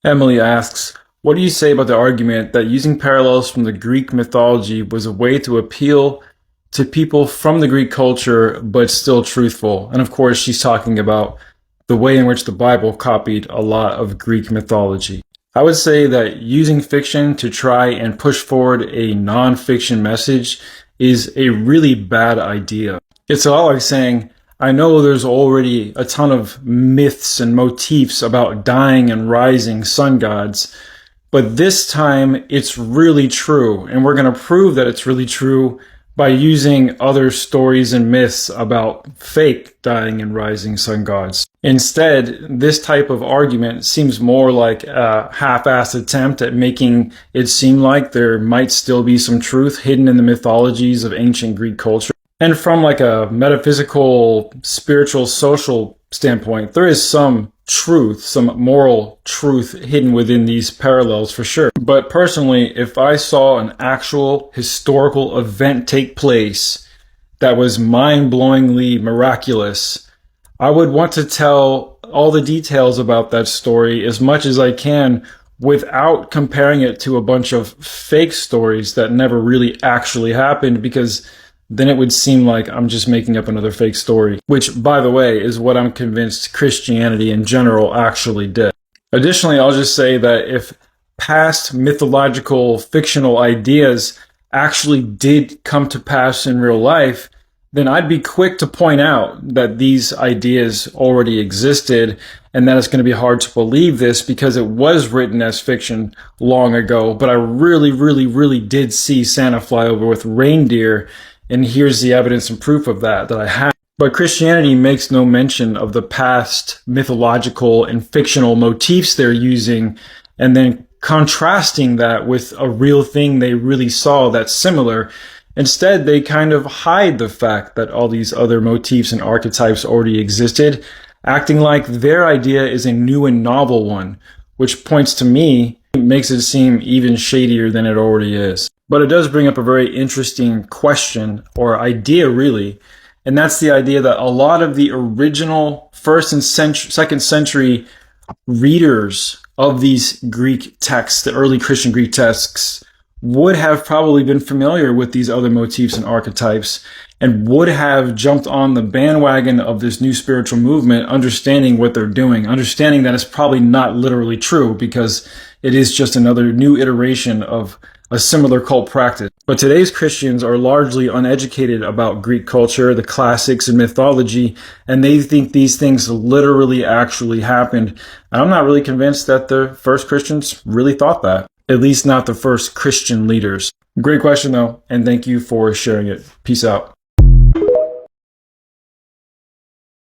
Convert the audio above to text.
Emily asks, what do you say about the argument that using parallels from the Greek mythology was a way to appeal to people from the Greek culture, but still truthful? And of course, she's talking about the way in which the Bible copied a lot of Greek mythology. I would say that using fiction to try and push forward a nonfiction message is a really bad idea. It's a lot like saying, I know there's already a ton of myths and motifs about dying and rising sun gods, but this time it's really true, and we're going to prove that it's really true by using other stories and myths about fake dying and rising sun gods. Instead, this type of argument seems more like a half-assed attempt at making it seem like there might still be some truth hidden in the mythologies of ancient Greek culture. And from like a metaphysical, spiritual, social standpoint, there is some truth, some moral truth hidden within these parallels for sure. But personally, if I saw an actual historical event take place that was mind-blowingly miraculous, I would want to tell all the details about that story as much as I can without comparing it to a bunch of fake stories that never really actually happened, because then it would seem like I'm just making up another fake story, which, by the way, is what I'm convinced Christianity in general actually did. Additionally, I'll just say that if past mythological fictional ideas actually did come to pass in real life, then I'd be quick to point out that these ideas already existed, and that it's going to be hard to believe this because it was written as fiction long ago. But I really did see Santa fly over with reindeer, and here's the evidence and proof of that I have. But Christianity makes no mention of the past mythological and fictional motifs they're using, and then contrasting that with a real thing they really saw that's similar. Instead, they kind of hide the fact that all these other motifs and archetypes already existed, acting like their idea is a new and novel one, which points to me, makes it seem even shadier than it already is. But it does bring up a very interesting question, or idea really, and that's the idea that a lot of the original 1st and 2nd century readers of these Greek texts, the early Christian Greek texts, would have probably been familiar with these other motifs and archetypes and would have jumped on the bandwagon of this new spiritual movement, understanding what they're doing, understanding that it's probably not literally true because it is just another new iteration of a similar cult practice. But today's Christians are largely uneducated about Greek culture, the classics and mythology, and they think these things literally actually happened. And I'm not really convinced that the first Christians really thought that. At least not the first Christian leaders. Great question though, and thank you for sharing it. Peace out.